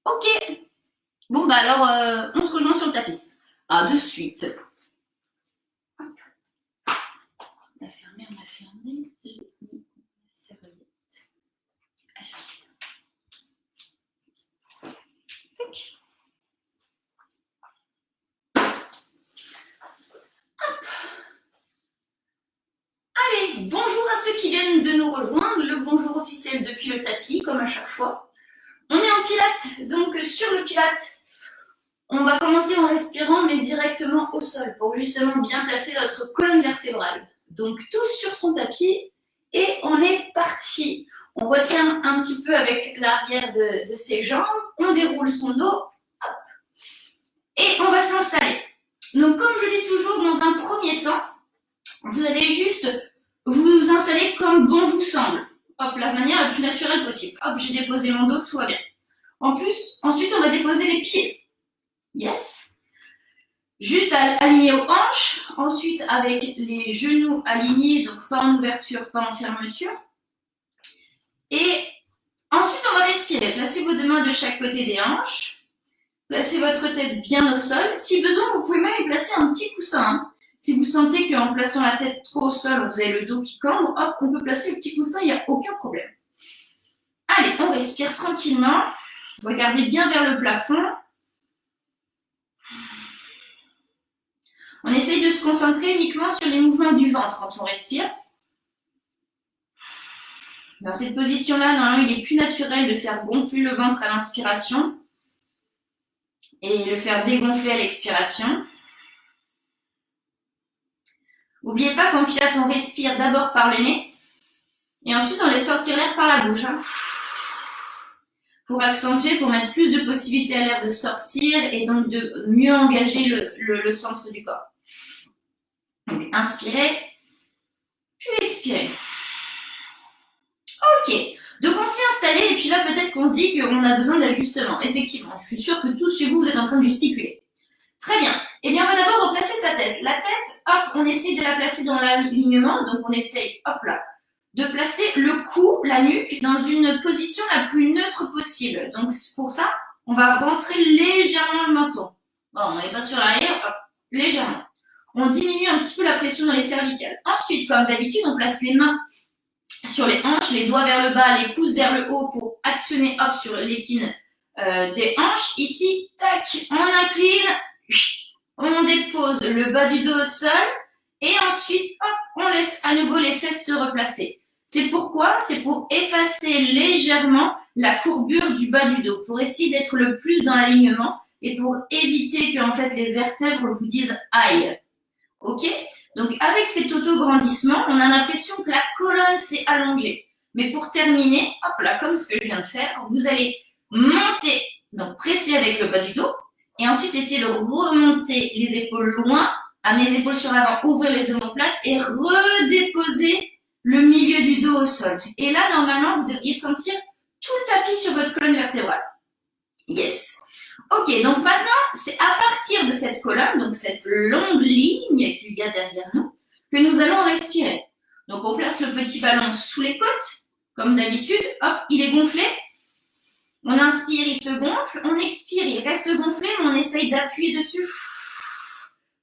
Ok. Bon, bah alors, on se rejoint sur le tapis. À de suite. Hop. On a fermé, on a fermé. J'ai mis la serviette. Tac. Allez, bonjour à ceux qui viennent de nous rejoindre. Le bonjour officiel depuis le tapis, comme à chaque fois. On est en pilates, donc sur le pilate, on va commencer en respirant, mais directement au sol, pour justement bien placer notre colonne vertébrale. Donc tous sur son tapis, et on est parti. On retient un petit peu avec l'arrière de ses jambes, on déroule son dos, hop, et on va s'installer. Donc comme je dis toujours, dans un premier temps, vous allez juste vous installer comme bon vous semble. Hop, la manière la plus naturelle possible. Hop, j'ai déposé mon dos, tout va bien. En plus, ensuite, on va déposer les pieds. Yes. Juste aligné aux hanches. Ensuite, avec les genoux alignés, donc pas en ouverture, pas en fermeture. Et ensuite, on va respirer. Placez vos deux mains de chaque côté des hanches. Placez votre tête bien au sol. Si besoin, vous pouvez même y placer un petit coussin. Si vous sentez qu'en plaçant la tête trop au sol, vous avez le dos qui cambre, hop, on peut placer le petit coussin, il n'y a aucun problème. Allez, on respire tranquillement. Regardez bien vers le plafond. On essaye de se concentrer uniquement sur les mouvements du ventre quand on respire. Dans cette position-là, normalement, il est plus naturel de faire gonfler le ventre à l'inspiration et le faire dégonfler à l'expiration. N'oubliez pas qu'en pilates, on respire d'abord par le nez et ensuite on laisse sortir l'air par la bouche. Pour accentuer, pour mettre plus de possibilités à l'air de sortir et donc de mieux engager le centre du corps. Donc, inspirez, puis expirez. Ok, donc on s'est installé et puis là peut-être qu'on se dit qu'on a besoin d'ajustement. Effectivement, je suis sûre que tous chez vous, vous êtes en train de gesticuler. Très bien. Eh bien, on va d'abord replacer sa tête. La tête, hop, on essaye de la placer dans l'alignement. Donc, on essaye, hop là, de placer le cou, la nuque, dans une position la plus neutre possible. Donc, pour ça, on va rentrer légèrement le menton. Bon, on n'est pas sur l'arrière, hop, légèrement. On diminue un petit peu la pression dans les cervicales. Ensuite, comme d'habitude, on place les mains sur les hanches, les doigts vers le bas, les pouces vers le haut pour actionner, hop, sur l'épine des hanches. Ici, tac, on incline. On dépose le bas du dos au sol et ensuite, hop, on laisse à nouveau les fesses se replacer. C'est pourquoi? C'est pour effacer légèrement la courbure du bas du dos, pour essayer d'être le plus dans l'alignement et pour éviter que en fait, les vertèbres vous disent « aïe ». Ok? Donc avec cet auto-grandissement, on a l'impression que la colonne s'est allongée. Mais pour terminer, hop là, comme ce que je viens de faire, vous allez monter, donc presser avec le bas du dos, et ensuite, essayez de remonter les épaules loin, amener les épaules sur l'avant, ouvrir les omoplates et redéposer le milieu du dos au sol. Et là, normalement, vous devriez sentir tout le tapis sur votre colonne vertébrale. Yes. Ok, donc maintenant, c'est à partir de cette colonne, donc cette longue ligne qu'il y a derrière nous, que nous allons respirer. Donc, on place le petit ballon sous les côtes, comme d'habitude. Hop, il est gonflé. On inspire, il se gonfle. On expire, il reste gonflé, mais on essaye d'appuyer dessus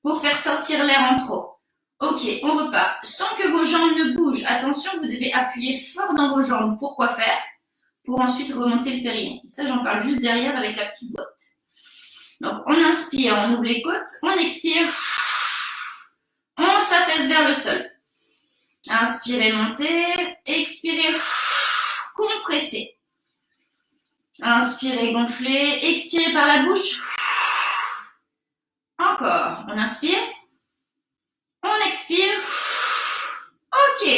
pour faire sortir l'air en trop. Ok, on repart. Sans que vos jambes ne bougent. Attention, vous devez appuyer fort dans vos jambes. Pourquoi faire? Pour ensuite remonter le périnée. Ça, j'en parle juste derrière avec la petite boîte. Donc, on inspire, on ouvre les côtes. On expire. On s'affaisse vers le sol. Inspirez, montez. Expirez, compressez. Inspirez, gonflez. Expirez par la bouche. Encore. On inspire. On expire. Ok.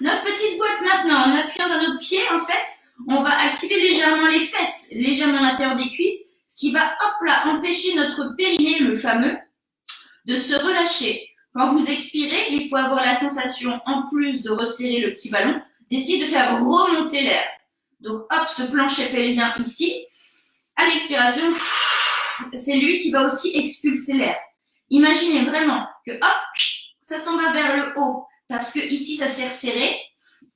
Notre petite boîte maintenant, en appuyant dans nos pieds, en fait, on va activer légèrement les fesses, légèrement l'intérieur des cuisses, ce qui va, hop là, empêcher notre périnée, le fameux, de se relâcher. Quand vous expirez, il faut avoir la sensation, en plus de resserrer le petit ballon, d'essayer de faire remonter l'air. Donc, hop, ce plancher pelvien ici. À l'expiration, c'est lui qui va aussi expulser l'air. Imaginez vraiment que, hop, ça s'en va vers le haut, parce que ici, ça s'est resserré,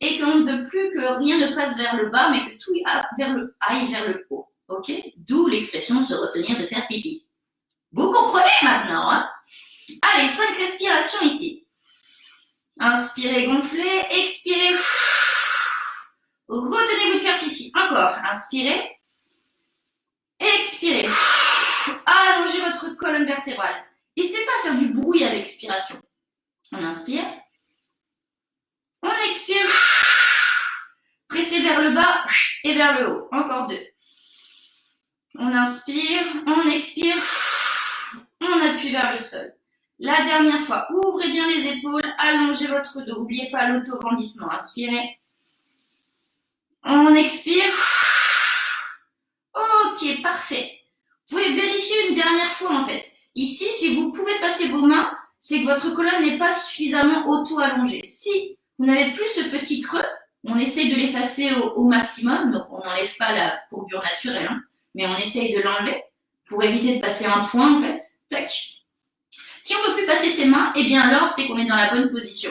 et qu'on ne veut plus que rien ne passe vers le bas, mais que tout aille vers le haut. Ok? D'où l'expression se retenir de faire pipi. Vous comprenez maintenant, hein? Allez, 5 respirations ici. Inspirez, gonflez, expirez. Retenez-vous de faire pipi. Encore. Inspirez. Expirez. Allongez votre colonne vertébrale. N'hésitez pas à faire du bruit à l'expiration. On inspire. On expire. Pressez vers le bas et vers le haut. Encore 2. On inspire. On expire. On appuie vers le sol. La dernière fois, ouvrez bien les épaules, allongez votre dos. N'oubliez pas l'autograndissement. Inspirez. On expire. Ok, parfait. Vous pouvez vérifier une dernière fois en fait. Ici, si vous pouvez passer vos mains, c'est que votre colonne n'est pas suffisamment auto-allongée. Si vous n'avez plus ce petit creux, on essaye de l'effacer au maximum, donc on n'enlève pas la courbure naturelle, hein, mais on essaye de l'enlever pour éviter de passer un point en fait. Tac. Si on ne peut plus passer ses mains, eh bien alors c'est qu'on est dans la bonne position.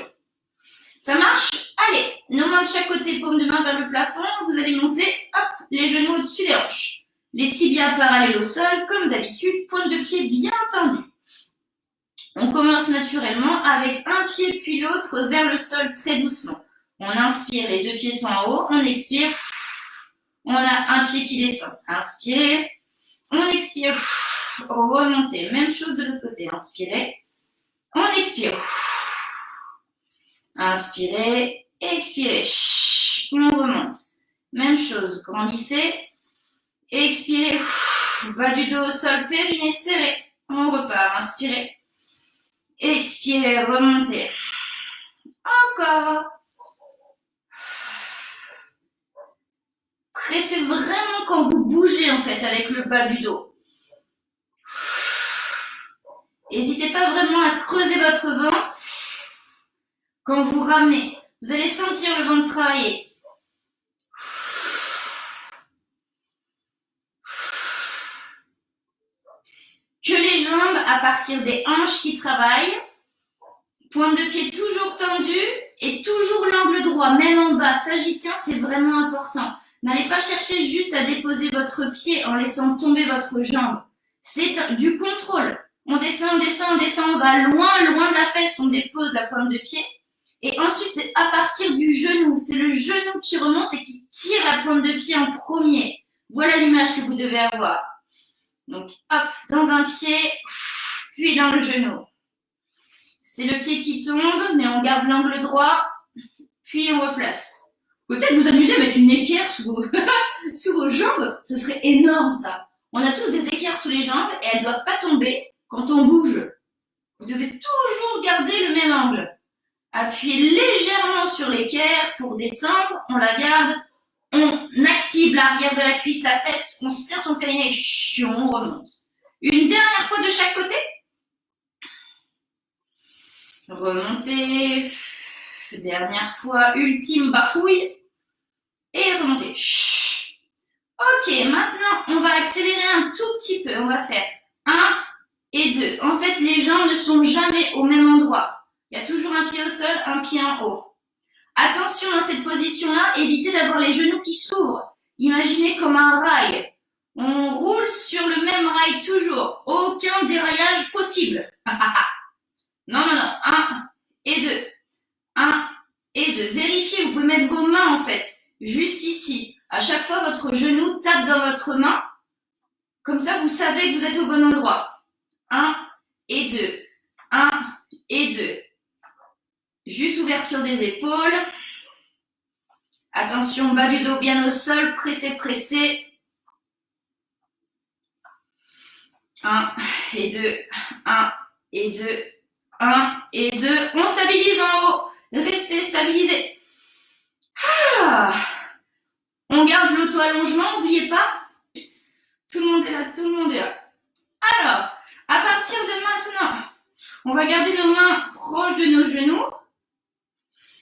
Ça marche? Allez, nos mains de chaque côté, paume de main vers le plafond, vous allez monter, hop, les genoux au-dessus des hanches. Les tibias parallèles au sol, comme d'habitude, pointe de pied bien tendue. On commence naturellement avec un pied puis l'autre vers le sol très doucement. On inspire, les 2 pieds sont en haut, on expire, on a un pied qui descend. Inspirez, on expire, remontez. Même chose de l'autre côté, inspirez, on expire. Inspirez, expirez, on remonte. Même chose, grandissez, expirez, bas du dos au sol, périnée serré. On repart, inspirez, expirez, remontez. Encore. Pressez vraiment quand vous bougez en fait avec le bas du dos. N'hésitez pas vraiment à creuser votre ventre quand vous ramenez. Vous allez sentir le ventre travailler. Que les jambes à partir des hanches qui travaillent. Pointe de pied toujours tendue et toujours l'angle droit, même en bas. Ça, j'y tiens, c'est vraiment important. N'allez pas chercher juste à déposer votre pied en laissant tomber votre jambe. C'est du contrôle. On descend, on descend, on descend, on va loin, loin de la fesse, on dépose la pointe de pied. Et ensuite, c'est à partir du genou. C'est le genou qui remonte et qui tire la pointe de pied en premier. Voilà l'image que vous devez avoir. Donc, hop, dans un pied, puis dans le genou. C'est le pied qui tombe, mais on garde l'angle droit, puis on replace. Peut-être vous amuser à mettre une équerre sous vos jambes, ce serait énorme ça. On a tous des équerres sous les jambes et elles ne doivent pas tomber quand on bouge. Vous devez toujours garder le même angle. Appuyez légèrement sur l'équerre pour descendre, on la garde, on active l'arrière de la cuisse, la fesse, on serre son périnée, on remonte. Une dernière fois de chaque côté. Remontez. Dernière fois, ultime bafouille. Et remontez. Ok, maintenant, on va accélérer un tout petit peu. On va faire 1 et 2. En fait, les jambes ne sont jamais au même endroit. Il y a toujours un pied au sol, un pied en haut. Attention dans cette position-là, évitez d'avoir les genoux qui s'ouvrent. Imaginez comme un rail. On roule sur le même rail toujours. Aucun déraillage possible. Non, non, non. 1 et 2. 1 et 2. Vérifiez, vous pouvez mettre vos mains en fait, juste ici. À chaque fois, votre genou tape dans votre main. Comme ça, vous savez que vous êtes au bon endroit. 1 et 2. 1 et 2. Juste ouverture des épaules. Attention, bas du dos bien au sol. Pressez, pressez. 1 et 2. 1 et 2. 1 et 2. On stabilise en haut. Restez stabilisés. On garde l'auto-allongement, n'oubliez pas. Tout le monde est là, tout le monde est là. Alors, à partir de maintenant, on va garder nos mains proches de nos genoux.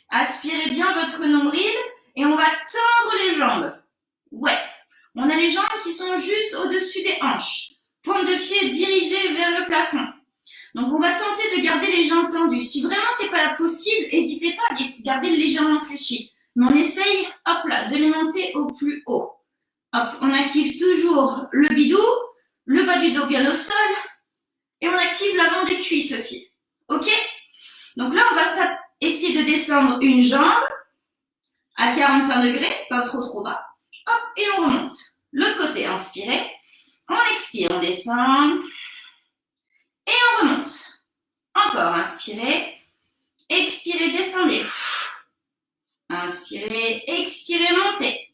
Aspirez bien votre nombril et on va tendre les jambes. Ouais, on a les jambes qui sont juste au-dessus des hanches. Pointe de pied dirigée vers le plafond. Donc, on va tenter de garder les jambes tendues. Si vraiment c'est pas possible, n'hésitez pas à les garder légèrement fléchies. Mais on essaye, hop là, de les monter au plus haut. Hop, on active toujours le bidou, le bas du dos bien au sol, et on active l'avant des cuisses aussi. Ok? Donc là, on va essayer de descendre une jambe à 45 degrés, pas trop bas. Hop, et on remonte. L'autre côté, inspirez. On expire, on descend. Et on remonte. Encore, inspirez. Expirez, descendez. Inspirez, expirez, montez.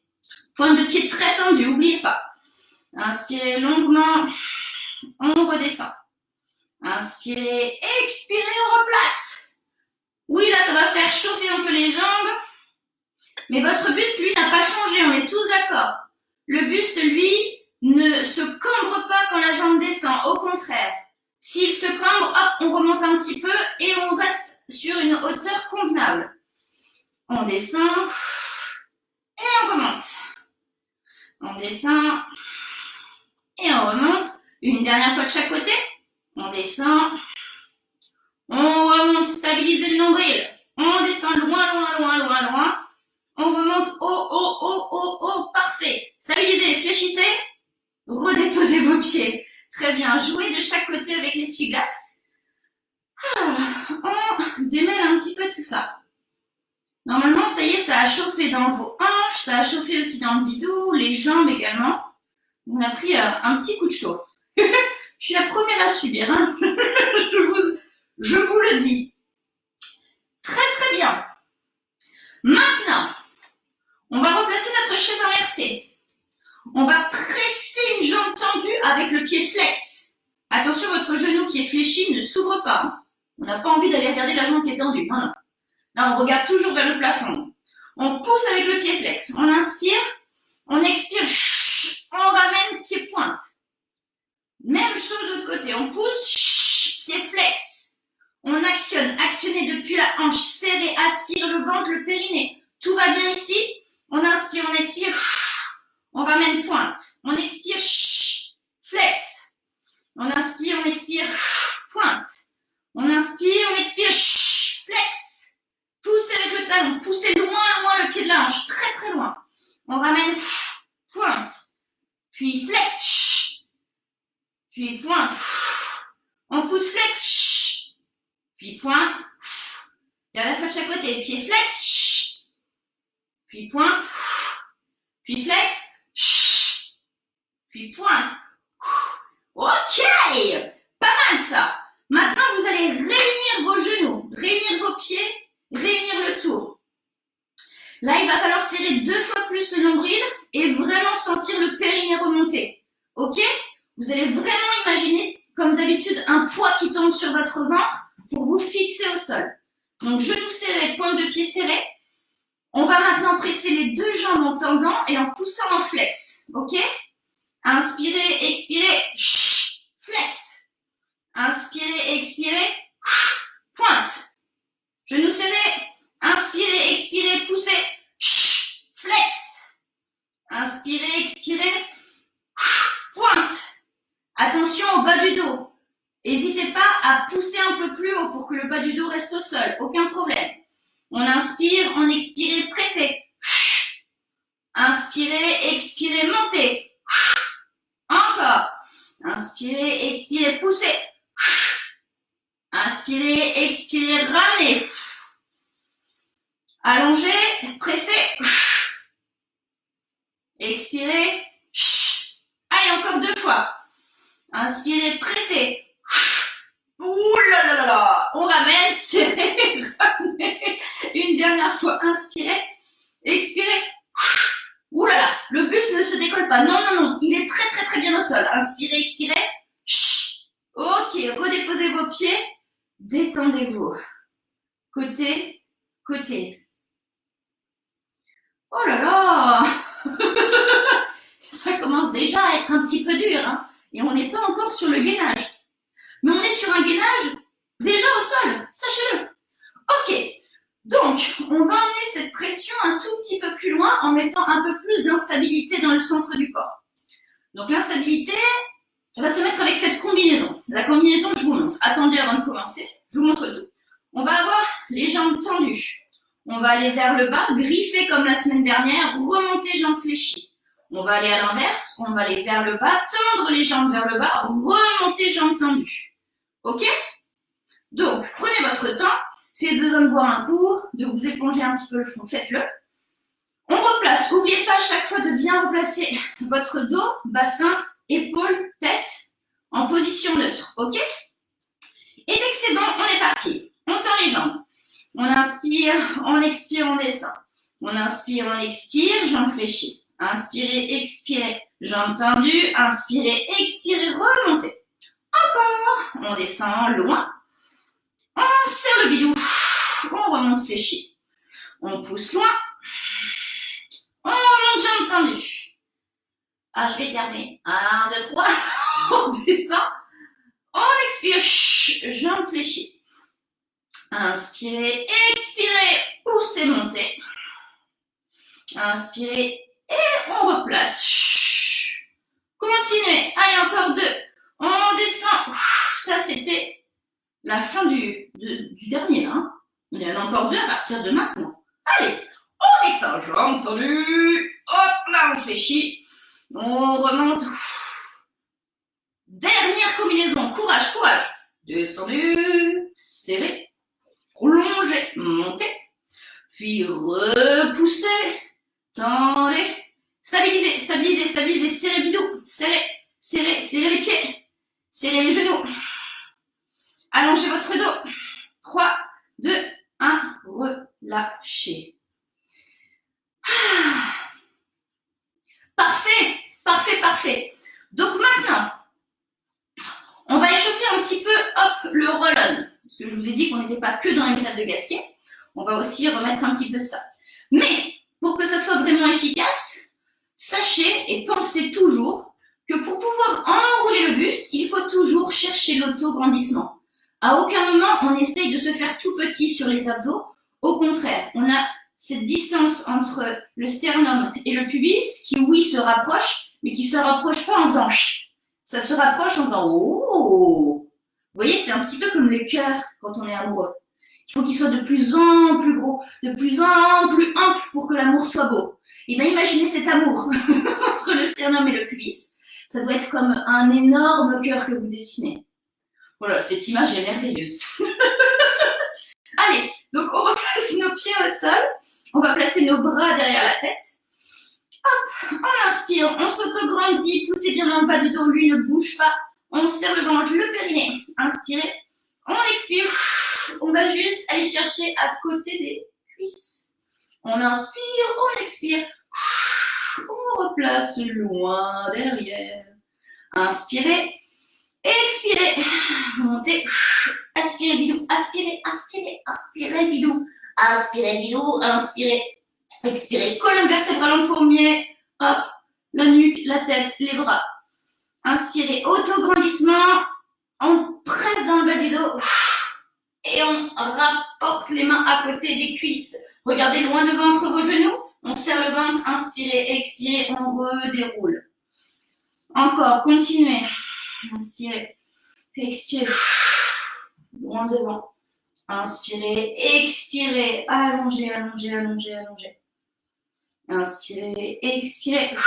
Pointe de pied très tendue, n'oubliez pas. Inspirez longuement. On redescend. Inspirez, expirez, on replace. Oui, là, ça va faire chauffer un peu les jambes. Mais votre buste, lui, n'a pas changé, on est tous d'accord. Le buste, lui, ne se cambre pas quand la jambe descend, au contraire. S'il se cambre, hop, on remonte un petit peu et on reste sur une hauteur convenable. On descend et on remonte. On descend et on remonte. Une dernière fois de chaque côté. On descend. On remonte, stabiliser le nombril. On descend loin. On remonte haut, parfait. Stabilisez, fléchissez, redéposez vos pieds. Très bien, jouez de chaque côté avec l'essuie-glace. On démêle un petit peu tout ça. Normalement, ça y est, ça a chauffé dans vos hanches, ça a chauffé aussi dans le bidou, les jambes également. On a pris un petit coup de chaud. Je suis la première à subir, hein. je vous le dis. Très bien. Maintenant, on va replacer notre chaise inversée. On va presser une jambe tendue avec le pied flex. Attention, votre genou qui est fléchi ne s'ouvre pas. On n'a pas envie d'aller regarder la jambe qui est tendue. Non. Là, on regarde toujours vers le plafond. On pousse avec le pied flex. On inspire, on expire, on ramène pied pointe. Même chose de l'autre côté. On pousse, pied flex. On actionne, actionnez depuis la hanche, serrez, aspire le ventre, le périnée. Tout va bien ici. On inspire, on expire, on ramène pointe. On expire, flex. On inspire, on expire, pointe. On inspire, on expire, flex. Poussez avec le talon, poussez loin le pied de la hanche, très loin. On ramène, pointe. Puis flex, puis pointe. On pousse flex, puis pointe. Dernière fois de chaque côté, pied flex, puis pointe, puis flex, puis pointe. Ok, pas mal ça. Maintenant, vous allez réunir vos genoux, réunir vos pieds, réunir le tour. Là, il va falloir serrer 2 fois plus le nombril et vraiment sentir le périnée remonter. Ok? Vous allez vraiment imaginer, comme d'habitude, un poids qui tombe sur votre ventre pour vous fixer au sol. Donc, genoux serrés, pointe de pied serrée. On va maintenant presser les 2 jambes en tendant et en poussant en flex. Ok? Inspirez, expirez, flex. Inspirez, expirez, pointe. Genoux serrés. Inspirez, expirez, poussez, flex. Inspirez, expirez, pointe. Attention au bas du dos. N'hésitez pas à pousser un peu plus haut pour que le bas du dos reste au sol. Aucun problème. On inspire, on expire, pressez. Inspirez, expirez, montez. Encore. Inspirez, expirez, poussez. Inspirez, expirez, ramenez. Allongez, pressez. Expirez. Allez, encore 2 fois. Inspirez, pressez. Ouh là là. On ramène, serrez, ramenez. Une dernière fois, inspirez. Expirez. Ouh là là, le buste ne se décolle pas. Non, il est très bien au sol. Inspirez, expirez. Ok, redéposez vos pieds. Détendez-vous. Côté. Oh là là. Ça commence déjà à être un petit peu dur, hein. Et on n'est pas encore sur le gainage. Mais on est sur un gainage déjà au sol, sachez-le. Ok, donc on va emmener cette pression un tout petit peu plus loin en mettant un peu plus d'instabilité dans le centre du corps. Donc l'instabilité, on va se mettre avec cette combinaison. La combinaison, je vous montre. Attendez avant de commencer, je vous montre tout. On va avoir les jambes tendues. On va aller vers le bas, griffer comme la semaine dernière, remonter jambes fléchies. On va aller à l'inverse, on va aller vers le bas, tendre les jambes vers le bas, remonter jambes tendues. Ok? Donc, prenez votre temps. Si vous avez besoin de boire un coup, de vous éponger un petit peu le front, faites-le. On replace. N'oubliez pas à chaque fois de bien replacer votre dos, bassin, épaules, tête en position neutre. Ok? Et dès que c'est bon, on est parti. On tend les jambes. On inspire, on expire, on descend. On inspire, on expire, jambes fléchies. Inspirez, expirez, jambes tendues. Inspirez, expirez, remontez. Encore. On descend loin. On serre le bidou. On remonte fléchi. On pousse loin. On remonte jambes tendues. Ah, je vais terminer. 1, 2, 3. On descend. On expire. Jambes fléchies. Inspirez, expirez, poussez, montez. Inspirez et on replace. Continuez. Allez, encore 2. On descend. Ça, c'était la fin du dernier. Hein. Il y en a encore 2 à partir de maintenant. Allez, on descend. Jambes tendues. Hop, là, on fléchit. On remonte. Dernière combinaison. Courage, courage. Descendu. Serré. Prolongez, montez, puis repoussez, tendez, stabilisez, stabilisez, stabilisez, serrez le bidou, serrez, serrez, serrez les pieds, serrez les genoux, allongez votre dos, 3, 2, 1, relâchez. Ah. Parfait, parfait, parfait. Donc maintenant, on va échauffer un petit peu, hop, le roll-on. Parce que je vous ai dit qu'on n'était pas que dans les méthodes de Gasquet. On va aussi remettre un petit peu de ça. Mais, pour que ça soit vraiment efficace, sachez et pensez toujours que pour pouvoir enrouler le buste, il faut toujours chercher l'autograndissement. À aucun moment, on essaye de se faire tout petit sur les abdos. Au contraire, on a cette distance entre le sternum et le pubis qui, oui, se rapproche, mais qui ne se rapproche pas en faisant ça se rapproche en faisant oh. Vous voyez, c'est un petit peu comme le cœur quand on est amoureux. Il faut qu'il soit de plus en plus gros, de plus en plus ample pour que l'amour soit beau. Et bien, imaginez cet amour entre le sternum et le pubis. Ça doit être comme un énorme cœur que vous dessinez. Voilà, cette image est merveilleuse. Allez, donc on replace nos pieds au sol. On va placer nos bras derrière la tête. Hop, on inspire, on s'autograndit, poussez bien dans le bas du dos, lui ne bouge pas. On serre le ventre, le périnée. Inspirez, on expire. On va juste aller chercher à côté des cuisses. On inspire, on expire. On replace loin derrière. Inspirez, expirez. Montez, aspirez bidou, aspirez, aspirez, aspirez bidou. Inspirez bidou, inspirez. Expirez, colonne vertébrale en pommier. Hop, la nuque, la tête, les bras. Inspirez, autograndissement, on presse dans le bas du dos et on rapporte les mains à côté des cuisses. Regardez loin devant entre vos genoux, on serre le ventre, inspirez, expirez, on redéroule. Encore, continuez. Inspirez, expirez, loin devant. Inspirez, expirez, allongez, allongez, allongez, allongez. Inspirez, expirez.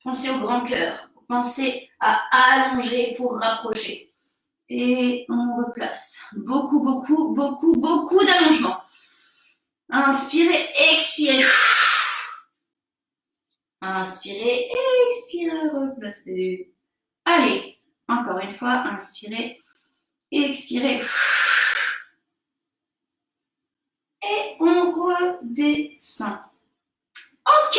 Pensez au grand cœur. Pensez à allonger pour rapprocher. Et on replace. Beaucoup, beaucoup, beaucoup, beaucoup d'allongement. Inspirez, expirez. Inspirez, expirez, replacez. Allez, encore une fois, inspirez, expirez. Et on redescend. Ok.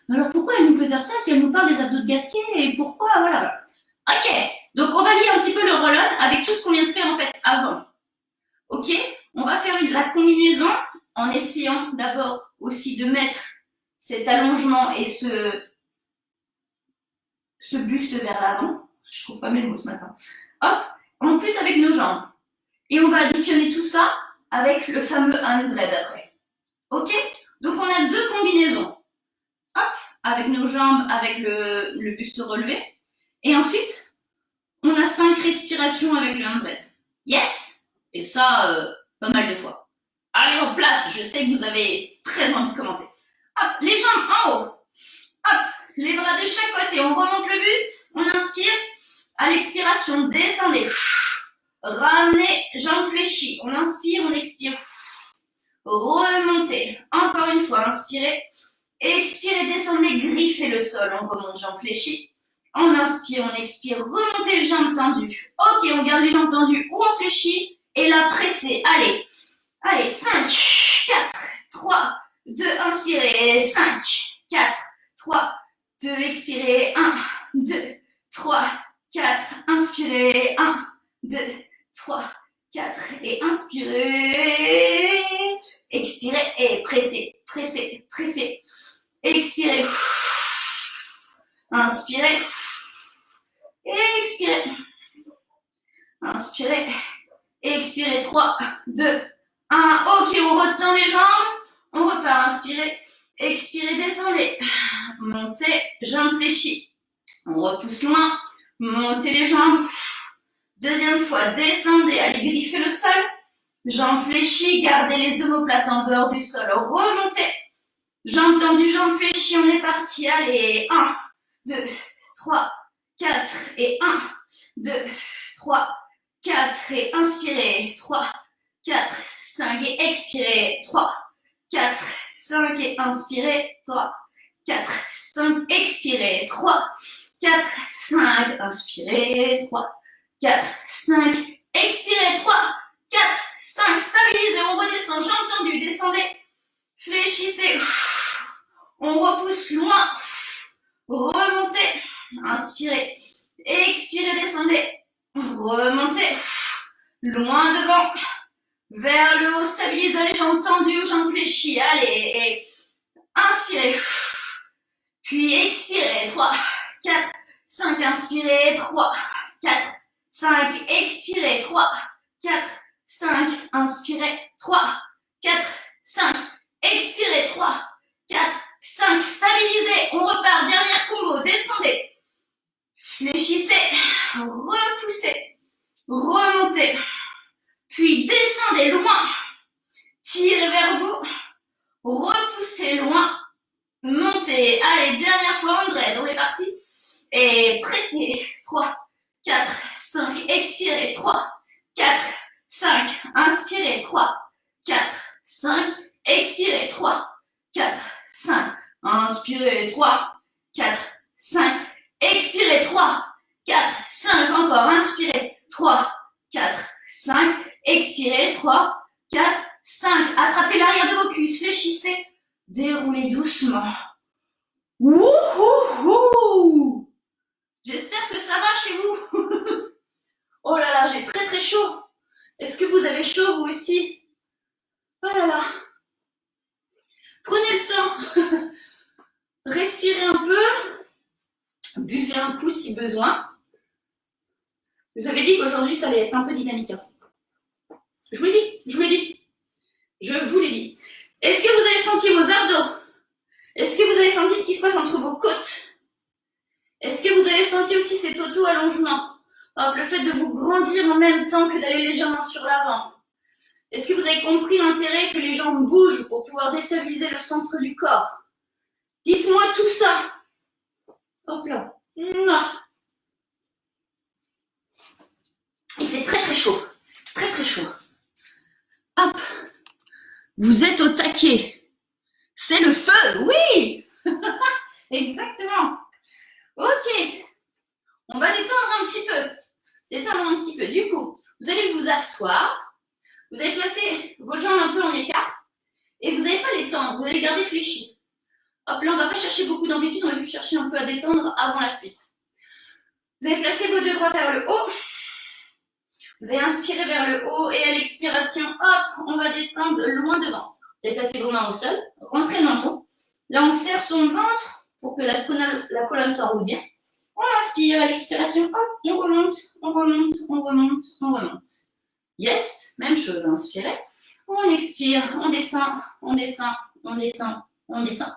Alors pourquoi elle nous fait faire ça si elle nous parle des abdos de Gasquet et pourquoi, voilà. Ok, donc on va lier un petit peu le roll-on avec tout ce qu'on vient de faire en fait avant. Ok, on va faire la combinaison en essayant d'abord aussi de mettre cet allongement et ce buste vers l'avant. Je trouve pas mes mots ce matin. Hop, en plus avec nos jambes. Et on va additionner tout ça avec le fameux 100 après. Ok, donc on a 2 combinaisons. Hop, avec nos jambes, avec le buste relevé. Et ensuite, on a 5 respirations avec le 100. Yes? Et ça, pas mal de fois. Allez, en place, je sais que vous avez très envie de commencer. Hop, les jambes en haut. Hop, les bras de chaque côté, on remonte le buste, on inspire. À l'expiration, descendez. Ramenez, jambes fléchies. On inspire, on expire. Remontez. Encore une fois, inspirez. Expirez, descendez, griffez le sol. On remonte, jambes fléchies. On inspire, on expire. Remontez les jambes tendues. Ok, on garde les jambes tendues ou on fléchit. Et là, pressez. Allez. Allez, 5, 4, 3, 2, inspirez. 5, 4, 3, 2, expirez. 1, 2, 3, 4, inspirez. 1, 2, 3, 4 et inspirez. Expirez et pressez, pressez, pressez. Expirez. Inspirez. Expirez. Inspirez. Expirez. 3, 2, 1. Ok, on retend les jambes. On repart. Inspirez. Expirez, descendez. Montez, jambes fléchies. On repousse loin. Montez les jambes. Deuxième fois, descendez, allez griffer le sol. Jambes fléchies, gardez les omoplates en dehors du sol. Remontez. Jambes tendues, jambes fléchies, on est parti. Allez, 1, 2, 3, 4 et 1, 2, 3, 4 et inspirez. 3, 4, 5 et expirez. 3, 4, 5 et inspirez. 3, 4, 5, expirez. 3, 4, 5, inspirez. 3, 4, 5, expirez. 3, 4, 5, stabilisez, on redescend, jambes tendues, descendez, fléchissez, on repousse loin, remontez, inspirez, expirez, descendez, remontez, loin devant, vers le haut, stabilisez les jambes tendues, jambes fléchies, allez, et inspirez, puis expirez, 3, 4, 5, inspirez, 3, 4, 5, expirez, 3, 4, 5, inspirez, 3, 4, 5, expirez, 3, 4, 5, stabilisez, on repart, dernière combo, descendez, fléchissez, repoussez, remontez, puis descendez loin, tirez vers vous, repoussez loin, montez, allez, dernière fois, on est parti, et pressez, 3, 4, 5, expirez, 3, 4, 5, inspirez, 3, 4, 5, expirez, 3, 4, 5, inspirez, 3, 4, 5, expirez, 3, 4, 5, encore, inspirez, 3, 4, 5, expirez, 3, 4, 5, attrapez l'arrière de vos cuisses, fléchissez, déroulez doucement. Wouhouhou! J'espère que ça va chez vous. Oh là là, j'ai très très chaud. Est-ce que vous avez chaud vous aussi? Oh là là. Prenez le temps. Respirez un peu. Buvez un coup si besoin. Je vous avais dit qu'aujourd'hui ça allait être un peu dynamique. Hein. Je vous l'ai dit. Je vous l'ai dit. Est-ce que vous avez senti vos abdos? Est-ce que vous avez senti ce qui se passe entre vos côtes? Est-ce que vous avez senti aussi cet auto-allongement? Hop, le fait de vous grandir en même temps que d'aller légèrement sur l'avant. Est-ce que vous avez compris l'intérêt que les jambes bougent pour pouvoir déstabiliser le centre du corps? Dites-moi tout ça. Hop là. Il fait très très chaud. Très très chaud. Hop. Vous êtes au taquet. C'est le feu, oui. Exactement. Ok. On va détendre un petit peu. Du coup, vous allez vous asseoir. Vous allez placer vos jambes un peu en écart. Et vous n'allez pas les tendre. Vous allez les garder fléchies. Hop, là, on ne va pas chercher beaucoup d'amplitude. On va juste chercher un peu à détendre avant la suite. Vous allez placer vos deux bras vers le haut. Vous allez inspirer vers le haut. Et à l'expiration, hop, on va descendre loin devant. Vous allez placer vos mains au sol. Rentrez le menton. Là, on serre son ventre pour que la colonne s'enroule bien. On inspire, à l'expiration, hop, on remonte, on remonte, on remonte, on remonte. Yes, même chose, inspirez. On expire, on descend, on descend, on descend, on descend.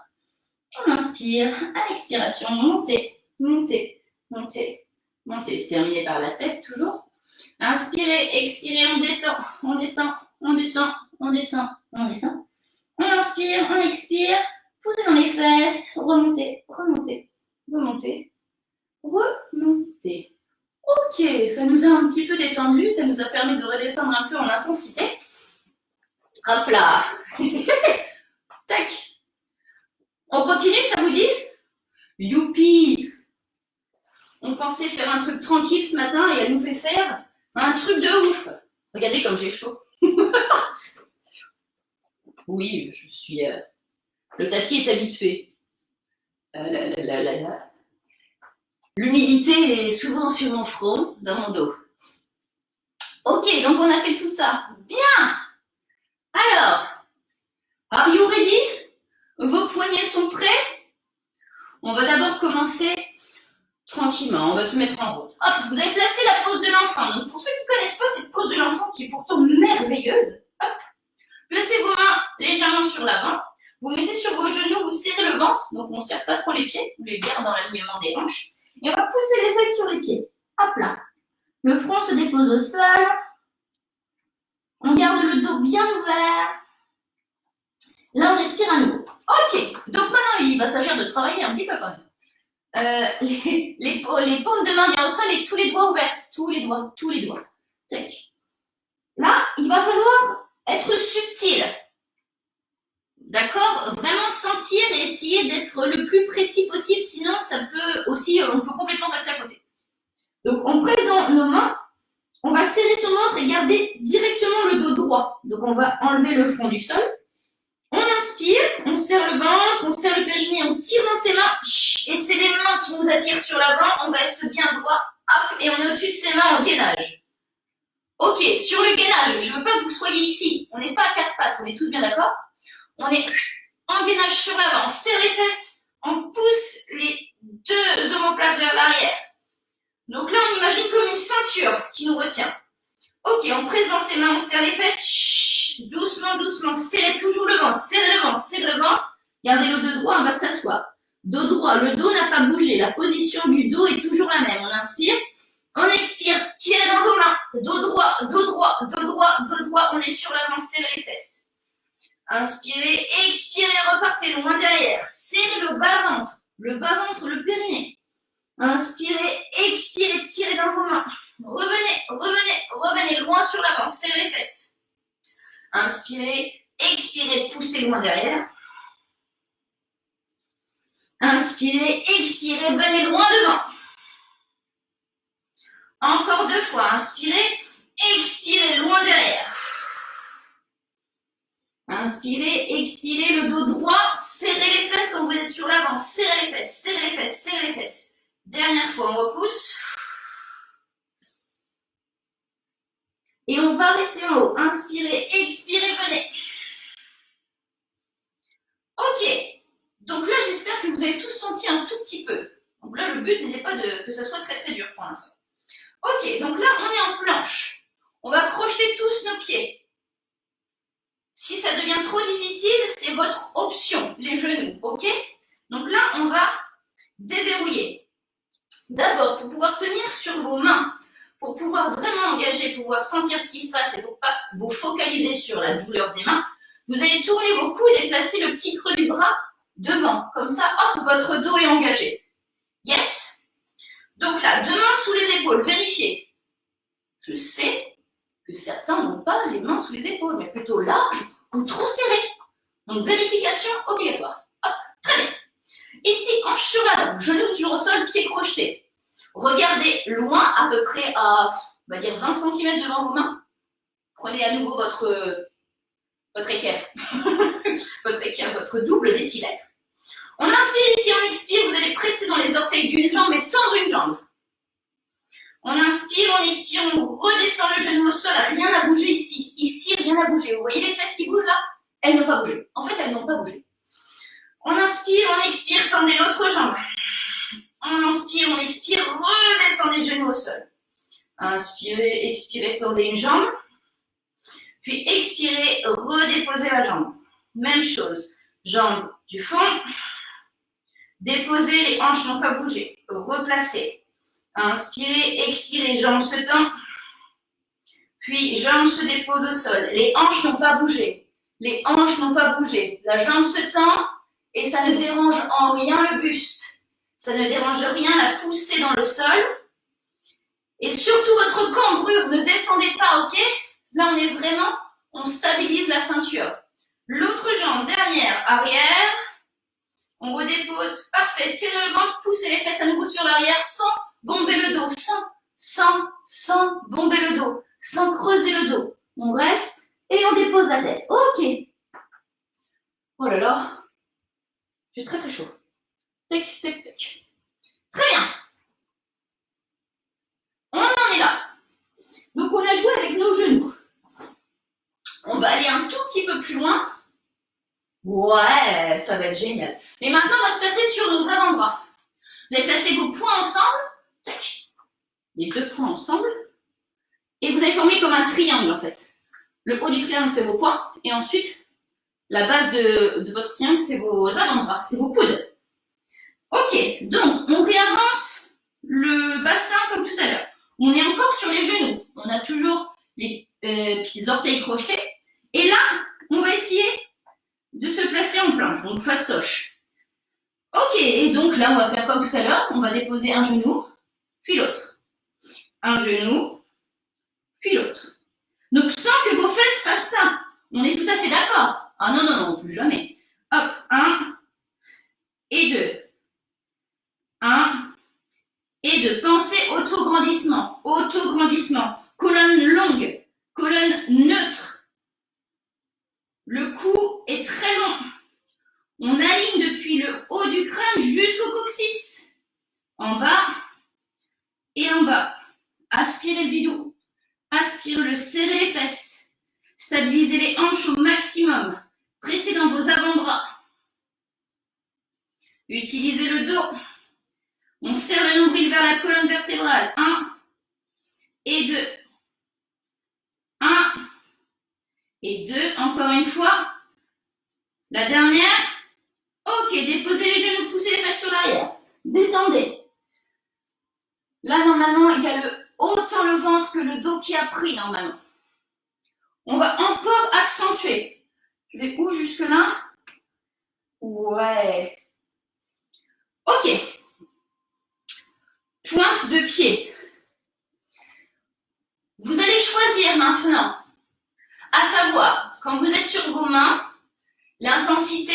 On inspire, à l'expiration, montez, montez, montez, montez. Terminez par la tête, toujours. Inspirez, expirez, on descend, on descend, on descend, on descend, on descend. On inspire, on expire. Poussez dans les fesses, remontez, remontez, remontez, remontez. Ok, ça nous a un petit peu détendu, ça nous a permis de redescendre un peu en intensité. Hop là. Tac. On continue, ça vous dit? Youpi. On pensait faire un truc tranquille ce matin et elle nous fait faire un truc de ouf. Regardez comme j'ai chaud. Oui, je suis... le tapis est habitué. L'humidité est souvent sur mon front, dans mon dos. Ok, donc on a fait tout ça. Bien. Alors, are you ready? Vos poignets sont prêts? On va d'abord commencer tranquillement. On va se mettre en route. Hop, vous avez placé la pose de l'enfant. Donc pour ceux qui ne connaissent pas cette pose de l'enfant qui est pourtant merveilleuse, hop, placez vos mains légèrement sur l'avant. Vous mettez sur vos genoux, vous serrez le ventre. Donc on ne serre pas trop les pieds. On les garde dans l'alignement des hanches. Et on va pousser les fesses sur les pieds. Hop là. Le front se dépose au sol. On garde le dos bien ouvert. Là, on respire à nouveau. Ok. Donc maintenant, il va s'agir de travailler un petit peu quand même. Les paumes de main bien au sol et tous les doigts ouverts. Tous les doigts. Tac. Là, il va falloir être subtil. D'accord? Vraiment sentir et essayer d'être le plus précis possible, sinon ça peut aussi, on peut complètement passer à côté. Donc on presse dans nos mains, on va serrer son ventre et garder directement le dos droit. Donc on va enlever le front du sol. On inspire, on serre le ventre, on serre le périnée, on tire dans ses mains. Et c'est les mains qui nous attirent sur l'avant, on reste bien droit. Hop, et on est au-dessus de ses mains en gainage. Ok, sur le gainage, je veux pas que vous soyez ici. On n'est pas à quatre pattes, on est tous bien d'accord? On est en gainage sur l'avant, on serre les fesses, on pousse les deux omoplates vers l'arrière. Donc là, on imagine comme une ceinture qui nous retient. Ok, on presse dans ses mains, on serre les fesses. Chut, doucement, doucement, serrez toujours le ventre, serrez le ventre, serrez le ventre. Gardez le dos droit, on va s'asseoir. Dos droit, le dos n'a pas bougé, la position du dos est toujours la même. On inspire, on expire, tirez dans vos mains. Dos droit, dos droit, dos droit, dos droit, on est sur l'avant, serrez les fesses. Inspirez, expirez, repartez loin derrière. Serrez le bas-ventre, le périnée. Inspirez, expirez, tirez dans vos mains. Revenez, revenez, revenez loin sur l'avant, serrez les fesses. Inspirez, expirez, poussez loin derrière. Inspirez, expirez, venez loin devant. Encore deux fois, inspirez, expirez, loin derrière. Inspirez, expirez, le dos droit, serrez les fesses quand vous êtes sur l'avant, serrez les fesses, serrez les fesses, serrez les fesses. Dernière fois, on repousse. Et on va rester en haut. Inspirez, expirez, venez. Ok. Donc là, j'espère que vous avez tous senti un tout petit peu. Donc là, le but n'était pas que ça soit très très dur pour l'instant. Ok, donc là, on est en planche. On va crocheter tous nos pieds. Si ça devient trop difficile, c'est votre option, les genoux, ok? Donc là, on va déverrouiller. D'abord, pour pouvoir tenir sur vos mains, pour pouvoir vraiment engager, pour pouvoir sentir ce qui se passe et pour ne pas vous focaliser sur la douleur des mains, vous allez tourner vos coudes et placer le petit creux du bras devant. Comme ça, hop, votre dos est engagé. Yes? Donc là, deux mains sous les épaules, vérifiez. Je sais que certains n'ont pas les mains sous les épaules, mais plutôt larges ou trop serrées. Donc, vérification obligatoire. Hop, très bien. Ici, hanche sur l'avant, genoux sur au sol, pieds crochetés. Regardez loin, à peu près à, on va dire, 20 cm devant vos mains. Prenez à nouveau votre équerre, votre double décimètre. On inspire ici, on expire, vous allez presser dans les orteils d'une jambe et tendre une jambe. On inspire, on expire, on redescend le genou au sol, rien n'a bougé ici. Ici, rien n'a bougé. Vous voyez les fesses qui bougent là? Elles n'ont pas bougé. En fait, elles n'ont pas bougé. On inspire, on expire, tendez l'autre jambe. On inspire, on expire, redescendez le genou au sol. Inspirez, expirez, tendez une jambe. Puis expirez, redéposez la jambe. Même chose. Jambe du fond. Déposez, les hanches n'ont pas bougé. Replacez. Inspirez, expirez, jambes se tendent. Puis jambes se déposent au sol. Les hanches n'ont pas bougé. Les hanches n'ont pas bougé. La jambe se tend Et ça ne dérange en rien le buste. Ça ne dérange rien la poussée dans le sol. Et surtout votre cambrure, ne descendez pas, ok? Là, on stabilise la ceinture. L'autre jambe, dernière, arrière. On redépose, parfait. Serrez le ventre, poussez les fesses à nouveau sur l'arrière sans bomber le dos, sans bomber le dos, sans creuser le dos. On reste et on dépose la tête. Ok. Oh là là, j'ai très très chaud. Tac, tac, tac. Très bien. On en est là. Donc on a joué avec nos genoux. On va aller un tout petit peu plus loin. Ouais, ça va être génial. Mais maintenant, on va se placer sur nos avant-bras. Vous allez placer vos poings ensemble. Tac. Les deux poings ensemble. Et vous allez former comme un triangle en fait. Le haut du triangle, c'est vos poings. Et ensuite, la base de votre triangle, c'est vos avant-bras, c'est vos coudes. Ok, donc on réavance le bassin comme tout à l'heure. On est encore sur les genoux. On a toujours les orteils crochetés. Et là, on va essayer de se placer en planche, donc fastoche. Ok, et donc là, on va faire comme tout à l'heure. On va déposer un genou, puis l'autre. Un genou, puis l'autre. Donc sans que vos fesses fassent ça. On est tout à fait d'accord. Ah non, non, non, plus jamais. Hop, 1 et 2. 1 et 2. Pensez auto-grandissement. Auto-grandissement. Colonne longue. Colonne neutre. Le cou est très long. On aligne depuis le haut du crâne jusqu'au coccyx. En bas et en bas. Aspirez le bidou. Aspirez-le, serrez les fesses. Stabilisez les hanches au maximum. Pressez dans vos avant-bras. Utilisez le dos. On serre le nombril vers la colonne vertébrale. 1 et 2. 1 et 2. Encore une fois. La dernière. Ok, déposez les genoux, poussez les fesses sur l'arrière. Détendez. Là, normalement, il y a autant le ventre que le dos qui a pris, normalement. On va encore accentuer. Je vais où jusque là? Ouais. Ok. Pointe de pied. Vous allez choisir maintenant, à savoir, quand vous êtes sur vos mains, l'intensité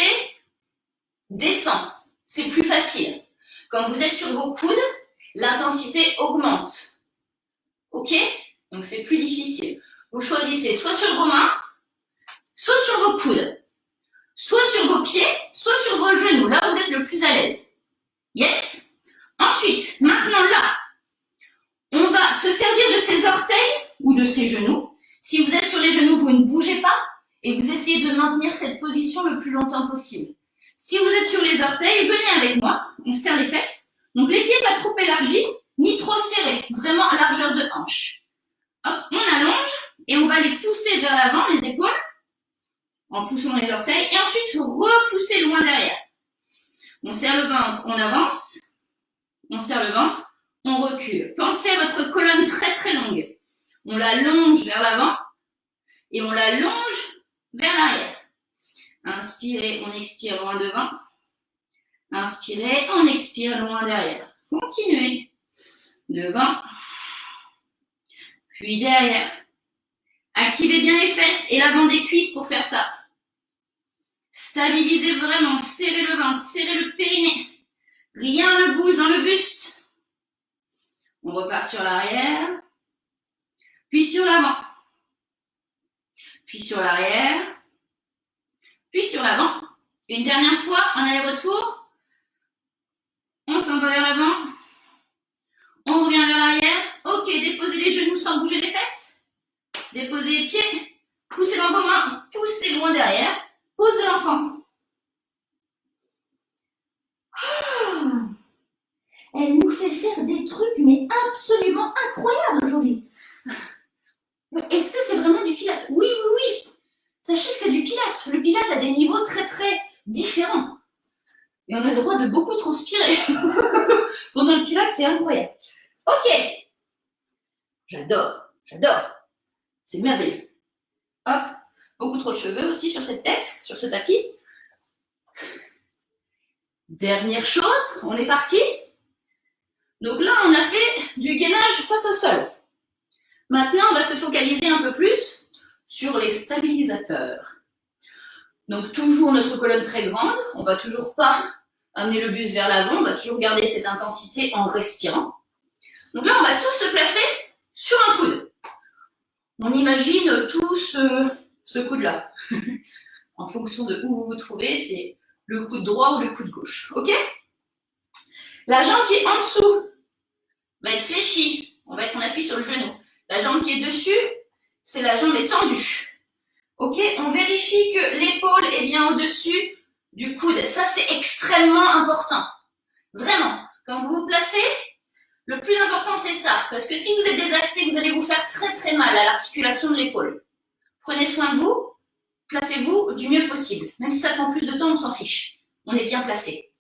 descend. C'est plus facile. Quand vous êtes sur vos coudes, l'intensité augmente. Ok? Donc c'est plus difficile. Vous choisissez soit sur vos mains, soit sur vos coudes, soit sur vos pieds, soit sur vos genoux. Là, vous êtes le plus à l'aise. Yes? Ensuite, maintenant là, on va se servir de ses orteils ou de ses genoux. Si vous êtes sur les genoux, vous ne bougez pas et vous essayez de maintenir cette position le plus longtemps possible. Si vous êtes sur les orteils, venez avec moi. On serre les fesses. Donc les pieds pas trop élargis, ni trop serrés. Vraiment à largeur de hanche. Hop, on allonge et on va les pousser vers l'avant, les épaules, en poussant les orteils. Et ensuite, repousser loin derrière. On serre le ventre, on avance. On serre le ventre, on recule. Pensez à votre colonne très très longue. On la longe vers l'avant et on la longe vers l'arrière. Inspirez, on expire loin devant. Inspirez, on expire loin derrière. Continuez. Devant, puis derrière. Activez bien les fesses et l'avant des cuisses pour faire ça. Stabilisez vraiment, serrez le ventre, serrez le périnée. Rien ne bouge dans le buste. On repart sur l'arrière, puis sur l'avant, puis sur l'arrière, puis sur l'avant. Une dernière fois, en aller-retour. On s'en va vers l'avant. On revient vers l'arrière. Ok, déposez les genoux sans bouger les fesses. Déposez les pieds. Poussez dans vos mains. Poussez loin derrière. Pose de l'enfant. Elle nous fait faire des trucs, mais absolument incroyables aujourd'hui. Est-ce que c'est vraiment du pilates? Oui, oui, oui. Sachez que c'est du pilates. Le pilates a des niveaux très, très différents. Et on a le droit de beaucoup transpirer. Pendant le pilates, c'est incroyable. Ok. J'adore, j'adore. C'est merveilleux. Hop. Beaucoup trop de cheveux aussi sur cette tête, sur ce tapis. Dernière chose, on est parti. Donc là, on a fait du gainage face au sol. Maintenant, on va se focaliser un peu plus sur les stabilisateurs. Donc toujours notre colonne très grande, on va toujours pas amener le buste vers l'avant, on va toujours garder cette intensité en respirant. Donc là, on va tous se placer sur un coude. On imagine tous ce coude-là. En fonction de où vous vous trouvez, c'est le coude droit ou le coude gauche. Ok? La jambe qui est en dessous va être fléchie. On va être en appui sur le genou. La jambe qui est dessus, c'est la jambe est tendue. Ok? On vérifie que l'épaule est bien au-dessus du coude. Ça, c'est extrêmement important. Vraiment. Quand vous vous placez, le plus important, c'est ça. Parce que si vous êtes désaxé, vous allez vous faire très très mal à l'articulation de l'épaule. Prenez soin de vous. Placez-vous du mieux possible. Même si ça prend plus de temps, on s'en fiche. On est bien placé.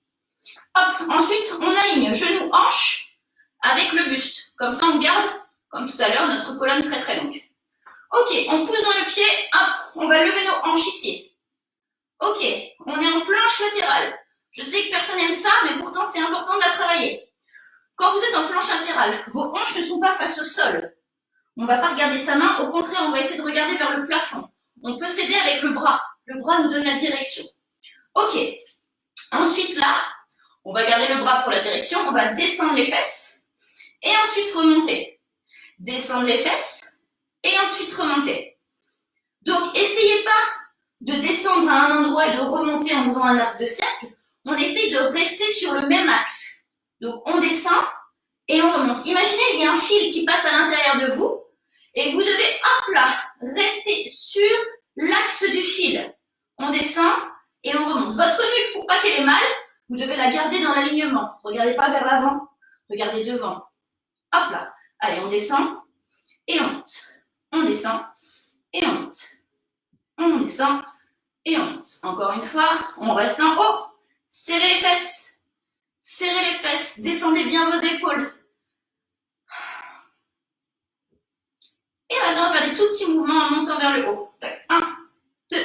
Hop, ensuite, on aligne genou, hanche avec le buste. Comme ça, on garde, comme tout à l'heure, notre colonne très très longue. Ok, on pousse dans le pied. Hop, on va lever nos hanches ici. Ok, on est en planche latérale. Je sais que personne n'aime ça, mais pourtant, c'est important de la travailler. Quand vous êtes en planche latérale, vos hanches ne sont pas face au sol. On ne va pas regarder sa main. Au contraire, on va essayer de regarder vers le plafond. On peut s'aider avec le bras. Le bras nous donne la direction. Ok. Ensuite, là, on va garder le bras pour la direction. On va descendre les fesses. Et ensuite remonter. Descendre les fesses. Et ensuite remonter. Donc, essayez pas de descendre à un endroit et de remonter en faisant un arc de cercle. On essaye de rester sur le même axe. Donc, on descend et on remonte. Imaginez, il y a un fil qui passe à l'intérieur de vous. Et vous devez, hop là, rester sur l'axe du fil. On descend et on remonte. Votre nuque, pour pas qu'elle ait mal, vous devez la garder dans l'alignement. Regardez pas vers l'avant, regardez devant. Hop là. Allez, on descend et on monte. On descend et on monte. On descend et on monte. Encore une fois, on reste en haut. Serrez les fesses. Serrez les fesses. Descendez bien vos épaules. Et maintenant, on va faire des tout petits mouvements en montant vers le haut. 1, 2,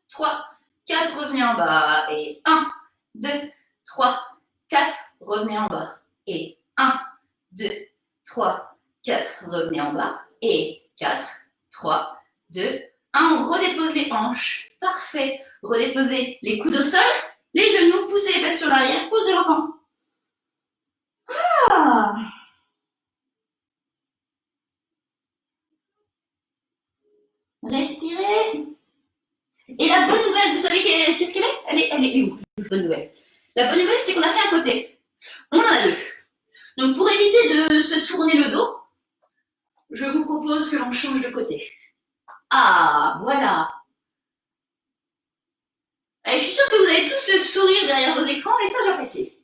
3, 4, revenez en bas. Et 1, 2, 3, 4, revenez en bas. Et 1, 2, 3, 4, revenez en bas. Et 4, 3, 2, 1. On redépose les hanches. Parfait. Redéposez les coudes au sol, les genoux, poussez les fesses sur l'arrière, pose de l'enfant. Ah. Respirez. Et la bonne nouvelle, vous savez qu'est-ce qu'elle est? Elle est où, la bonne nouvelle? La bonne nouvelle, c'est qu'on a fait un côté. On en a deux. Donc, pour éviter de se tourner le dos, je vous propose que l'on change de côté. Ah, voilà. Allez, je suis sûre que vous avez tous le sourire derrière vos écrans, et ça, j'apprécie.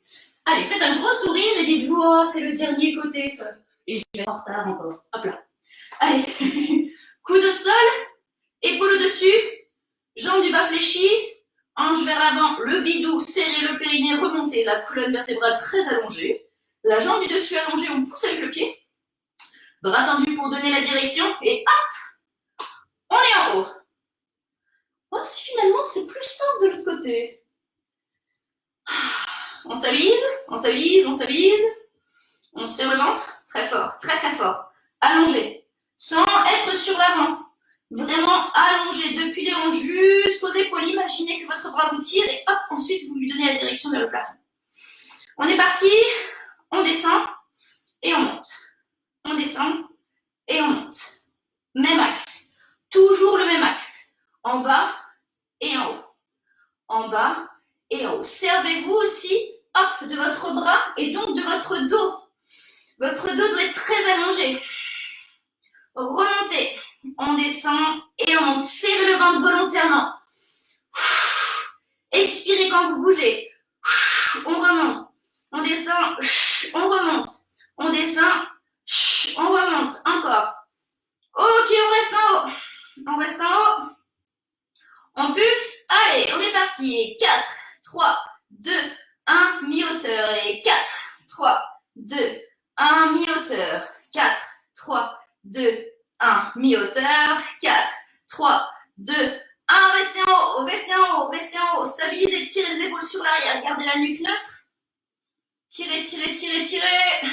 Allez, faites un gros sourire et dites-vous, oh, c'est le dernier côté, ça. Et je vais être en retard encore. Hop là. Allez. Coude au sol, épaule au-dessus, jambes du bas fléchies, hanche vers l'avant, le bidou serré, le périnée remonté, la colonne vertébrale très allongée, la jambe du dessus allongée, on pousse avec le pied, bras tendus pour donner la direction, et hop, on est en haut. Oh, finalement, c'est plus simple de l'autre côté. On stabilise, on stabilise, on stabilise, on serre le ventre, très fort, très très fort, allongé, sans être sur l'avant. Vraiment allongé depuis les hanches jusqu'aux épaules. Imaginez que votre bras vous tire et hop, ensuite vous lui donnez la direction vers le plafond. On est parti, on descend et on monte. On descend et on monte. Même axe, toujours le même axe. En bas et en haut. En bas et en haut. Servez-vous aussi, hop, de votre bras et donc de votre dos. Votre dos doit être très allongé. Remontez. On descend et on monte. Serrez le ventre volontairement. Expirez quand vous bougez. On remonte. On descend. On remonte. On descend. On remonte. Encore. Ok, on reste en haut. On reste en haut. On pulse. Allez, on est parti. Et 4, 3, 2, 1, mi-hauteur. Et 4, 3, 2, 1, mi-hauteur. 4, 3, 2, 1, mi-hauteur, 4, 3, 2, 1, restez en haut, restez en haut, restez en haut. Stabilisez, tirez les épaules sur l'arrière. Gardez la nuque neutre. Tirez, tirez, tirez, tirez.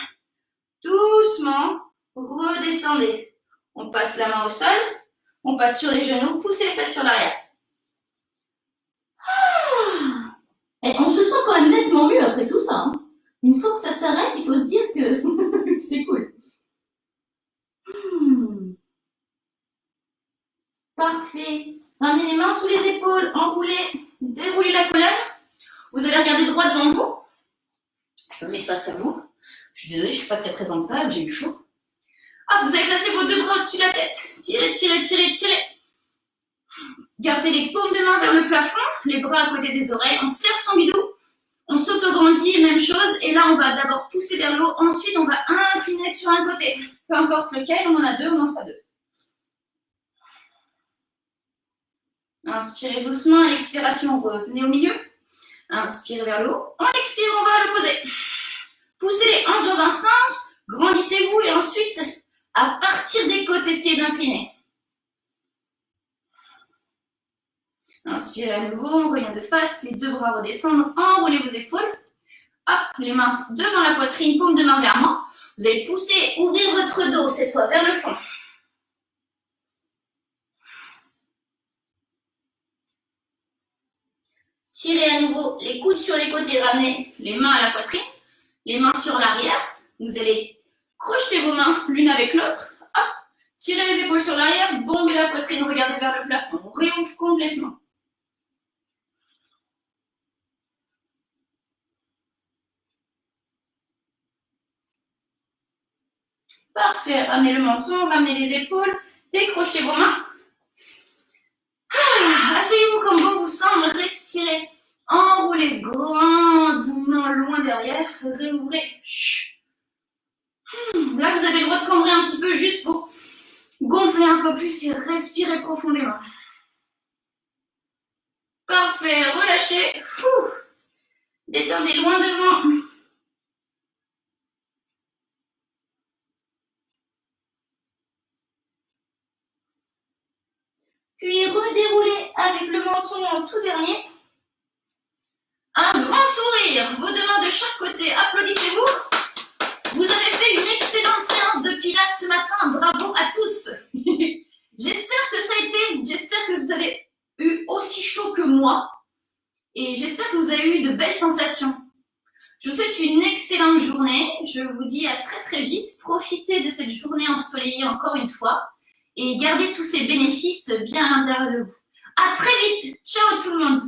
Doucement, redescendez. On passe la main au sol. On passe sur les genoux. Poussez les fesses sur l'arrière. Et on se sent quand même nettement mieux après tout ça. Hein. Une fois que ça s'arrête, il faut se dire que c'est cool. Parfait. Ramenez les mains sous les épaules, enroulez, déroulez la colonne. Vous allez regarder droit devant vous. Je me mets face à vous. Je suis désolée, je ne suis pas très présentable, j'ai eu chaud. Ah, vous allez placer vos deux bras au-dessus de la tête. Tirez, tirez, tirez, tirez. Gardez les paumes de main vers le plafond, les bras à côté des oreilles. On serre son bidou. On s'autograndit, même chose. Et là, on va d'abord pousser vers le haut. Ensuite, on va incliner sur un côté. Peu importe lequel, on en a deux, on en fera deux. Inspirez doucement. À l'expiration, revenez au milieu. Inspirez vers le haut. On expire, on va à l'opposé. Poussez les hanches dans un sens. Grandissez-vous et ensuite, à partir des côtes, essayez d'incliner. Inspirez à nouveau, on revient de face, les deux bras redescendent, enroulez vos épaules. Hop, les mains devant la poitrine, paume de main vers moi. Vous allez pousser, ouvrir votre dos cette fois vers le fond. Tirez à nouveau les coudes sur les côtés, ramenez les mains à la poitrine, les mains sur l'arrière. Vous allez crocheter vos mains l'une avec l'autre. Hop, tirez les épaules sur l'arrière, bombez la poitrine, regardez vers le plafond. On réouvre complètement. Parfait, ramenez le menton, ramenez les épaules, décrochez vos mains. Asseyez-vous comme bon vous semble, respirez. Enroulez grandement loin derrière, réouvrez. Là, vous avez le droit de cambrer un petit peu juste pour gonfler un peu plus et respirer profondément. Parfait, relâchez. Détendez loin devant. Puis redéroulez avec le menton en tout dernier. Un grand sourire, vos deux mains de chaque côté, applaudissez-vous. Vous avez fait une excellente séance de pilates ce matin, bravo à tous. J'espère que ça a été, j'espère que vous avez eu aussi chaud que moi et j'espère que vous avez eu de belles sensations. Je vous souhaite une excellente journée, je vous dis à très très vite, profitez de cette journée ensoleillée encore une fois et gardez tous ces bénéfices bien à l'intérieur de vous. À très vite, ciao tout le monde.